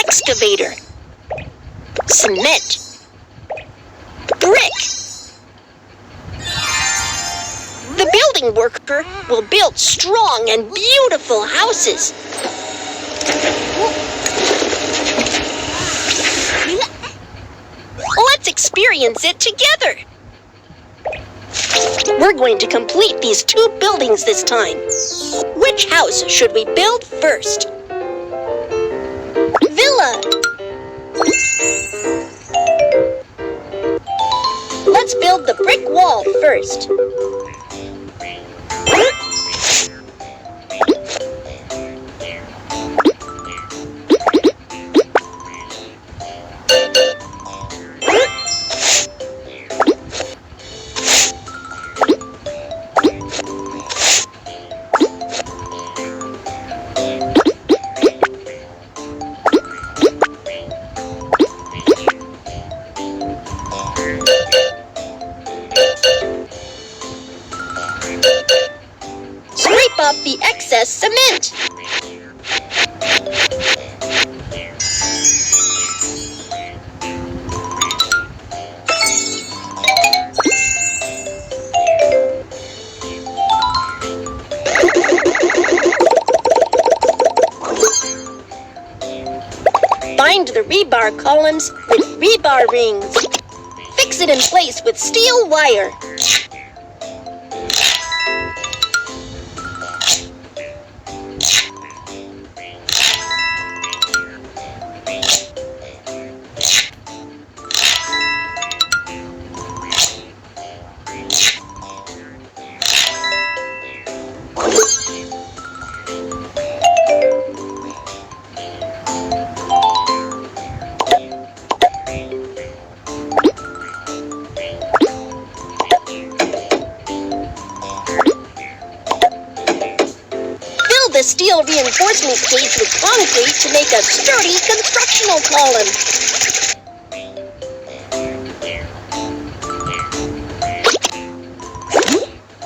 excavator, cement, brick. The building worker will build strong and beautiful houses. Let's experience it together. We're going to complete these 2 buildings this time. Which house should we build first? Villa. Let's build the brick wall first. Scrape off the excess cement. Bind the rebar columns with rebar rings. Fix it in place with steel wire. The steel reinforcement cage with concrete to make a sturdy constructional column.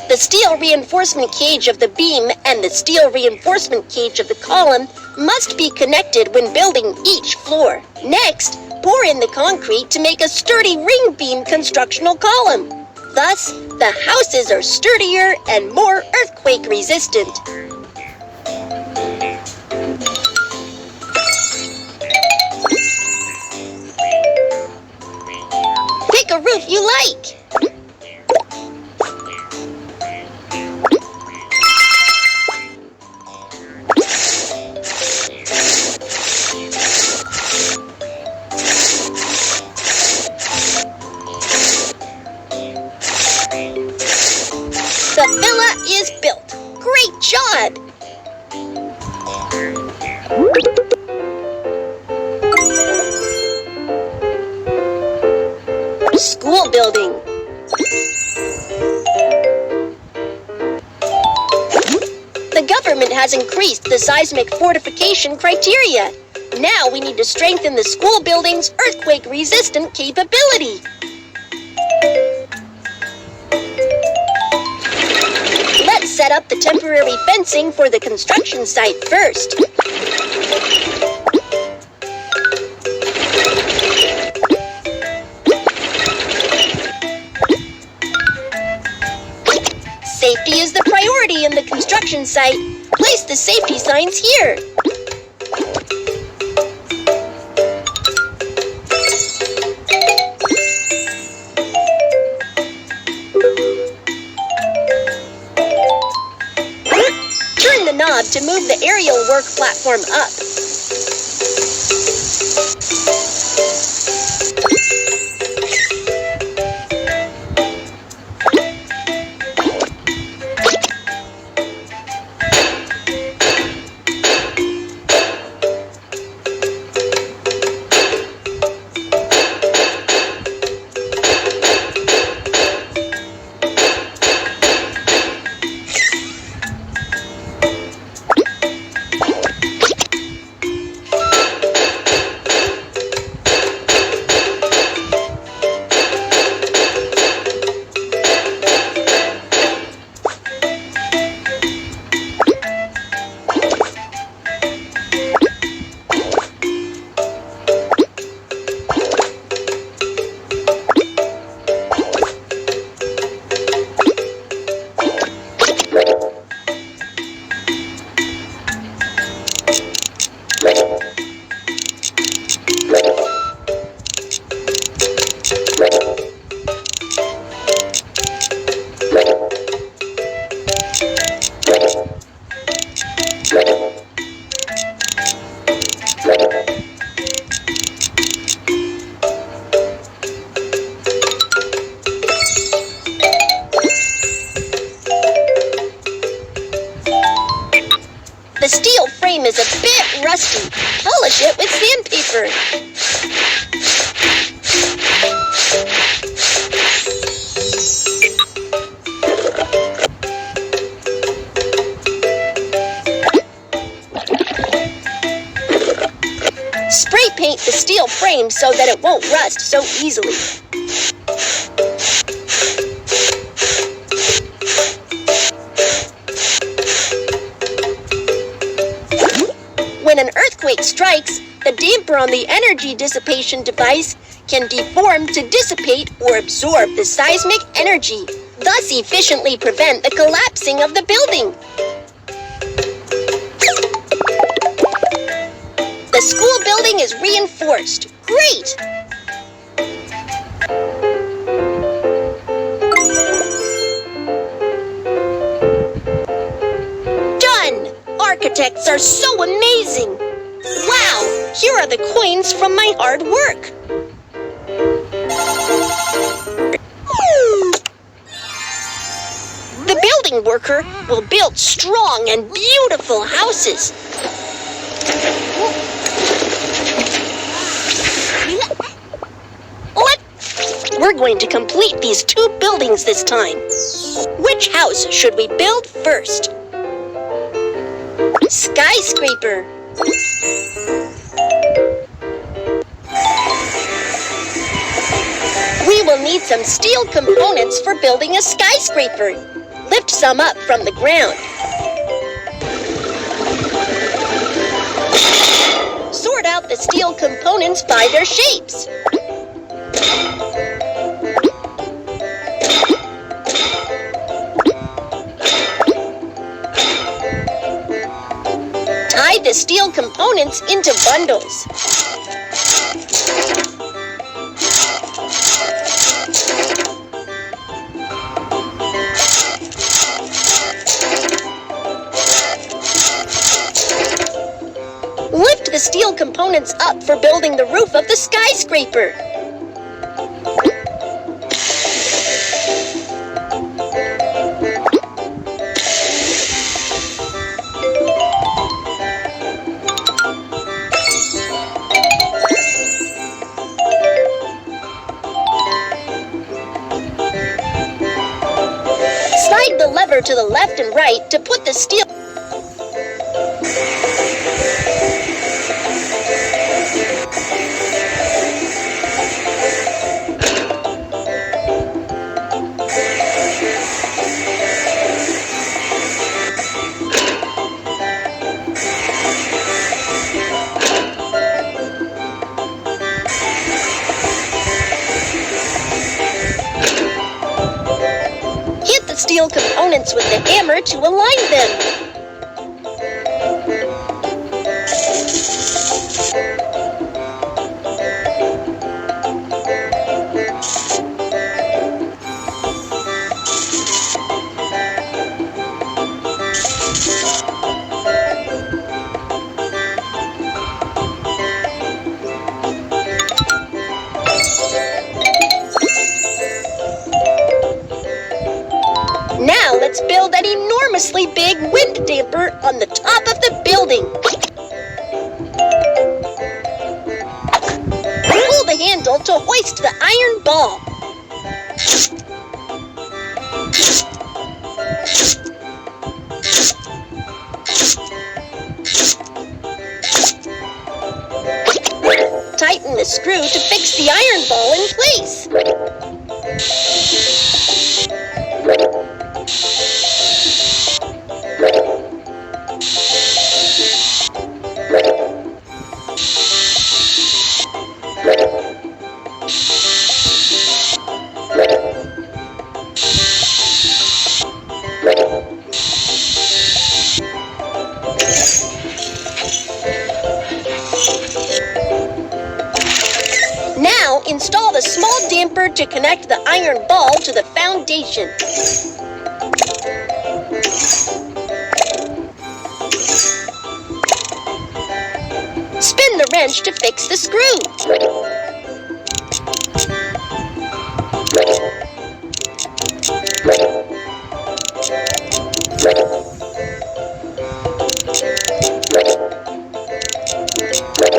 The steel reinforcement cage of the beam and the steel reinforcement cage of the column must be connected when building each floor. Next, pour in the concrete to make a sturdy ring beam constructional column. Thus, the houses are sturdier and more earthquake resistant. Pick a roof you like. The villa is built. Great job! School building. The government has increased the seismic fortification criteria. Now we need to strengthen the school building's earthquake-resistant capability. Let's set up the temporary fencing for the construction site first. Safety is the priority in the construction site. Place the safety signs here. Turn the knob to move the aerial work platform up. nasty. Polish it with sandpaper. Spray paint the steel frame so that it won't rust so easily. When an earthquake strikes, the damper on the energy dissipation device can deform to dissipate or absorb the seismic energy, thus efficiently prevent the collapsing of the building. The school building is reinforced. Great! Done! Architects are so amazing! Wow! Here are the coins from my hard work! The building worker will build strong and beautiful houses. We're going to complete these 2 buildings this time. Which house should we build first? Skyscraper. We will need some steel components for building a skyscraper. Lift some up from the ground. Sort out the steel components by their shapes. Tie the steel components into bundles. Lift the steel components up for building the roof of the skyscraper. Slide the lever to the left and right to put the steel. Steel components with the hammer to align them. Now let's build an enormously big wind damper on the top of the building. Pull the handle to hoist the iron ball. Tighten the screw to fix the iron ball in place. Now install the small damper to connect the iron ball to the foundation. Spin the wrench to fix the screw. The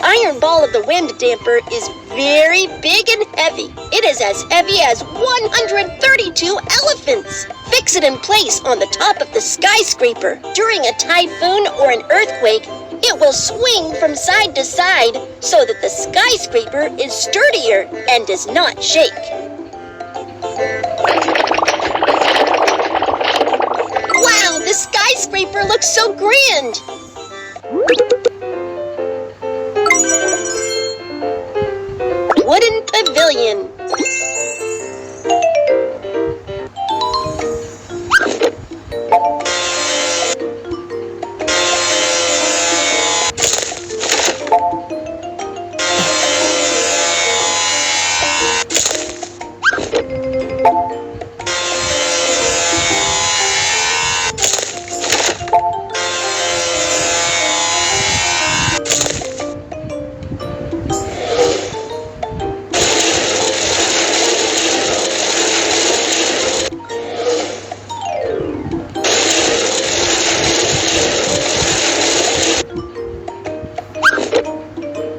iron ball of the wind damper is very big and heavy. It is as heavy as 132 elephants. Fix it in place on the top of the skyscraper. During a typhoon or an earthquake, it will swing from side to side so that the skyscraper is sturdier and does not shake. Wow, the skyscraper looks so grand! Wooden pavilion.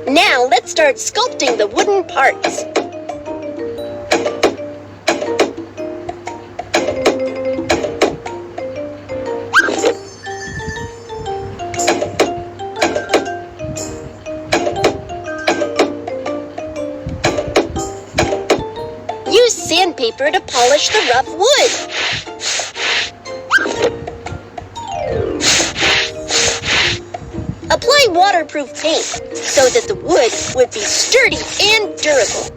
Now let's start sculpting the wooden parts. Use sandpaper to polish the rough wood. Apply waterproof paint so that the wood would be sturdy and durable.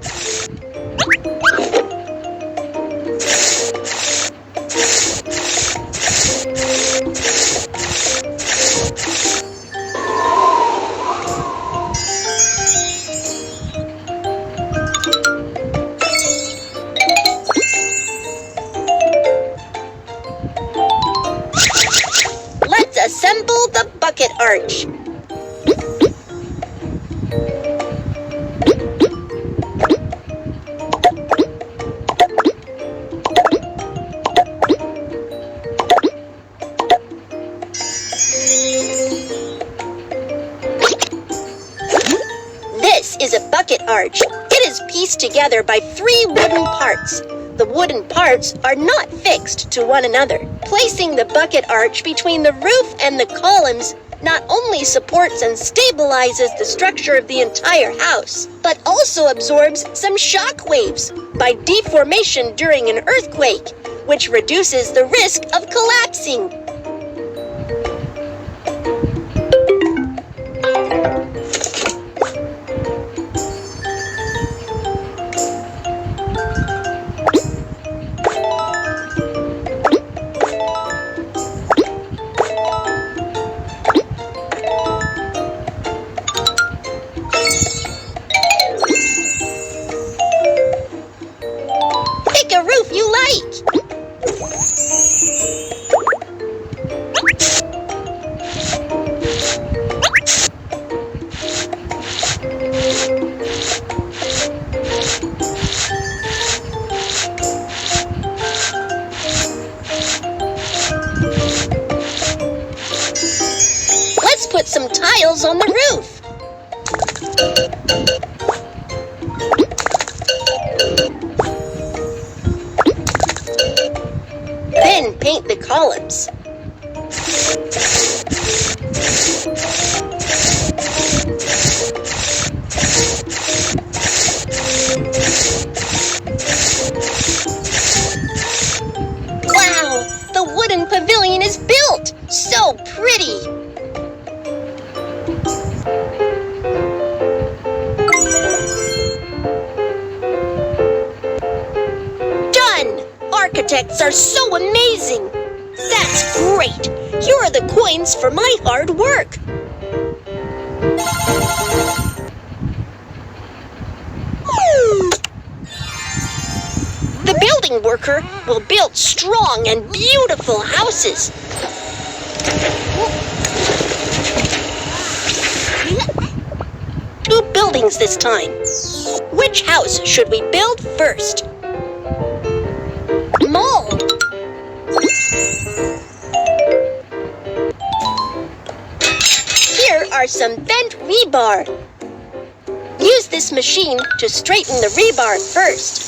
Let's assemble the bucket arch. This is a bucket arch. It is pieced together by 3 wooden parts. The wooden parts are not fixed to one another. Placing the bucket arch between the roof and the columns not only supports and stabilizes the structure of the entire house, but also absorbs some shock waves by deformation during an earthquake, which reduces the risk of collapsing. Pick a roof you like. Let's put some tiles on the roof. Then paint the columns. Wow! The wooden pavilion is built! So pretty! Done! Architects are so amazing! That's great! Here are the coins for my hard work! The building worker will build strong and beautiful houses. 2 buildings this time. Which house should we build first? Mall. are some bent rebar. Use this machine to straighten the rebar first.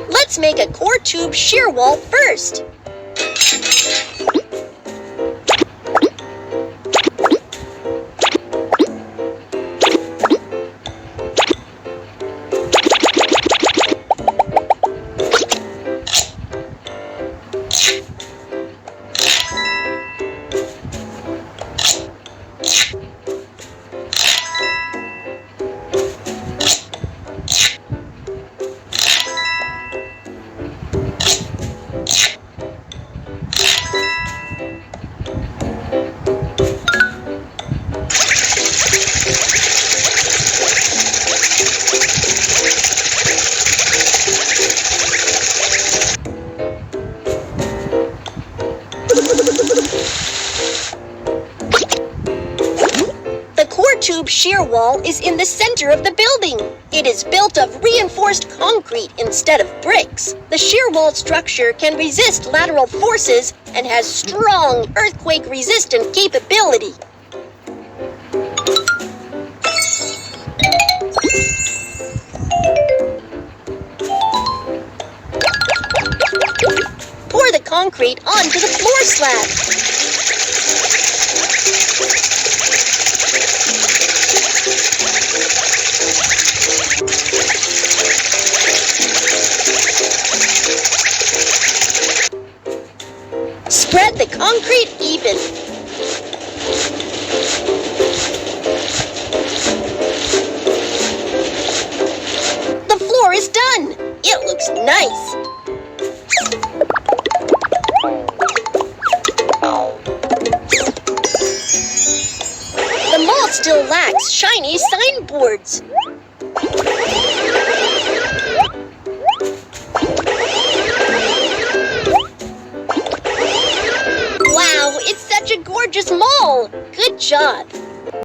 Let's make a core tube shear wall first. Tube shear wall is in the center of the building. It is built of reinforced concrete instead of bricks. The shear wall structure can resist lateral forces and has strong earthquake-resistant capability. Pour the concrete onto the floor slab. Spread the concrete even. The floor is done. It looks nice. The mall still lacks shiny signboards. Wow, it's such a gorgeous mall! Good job!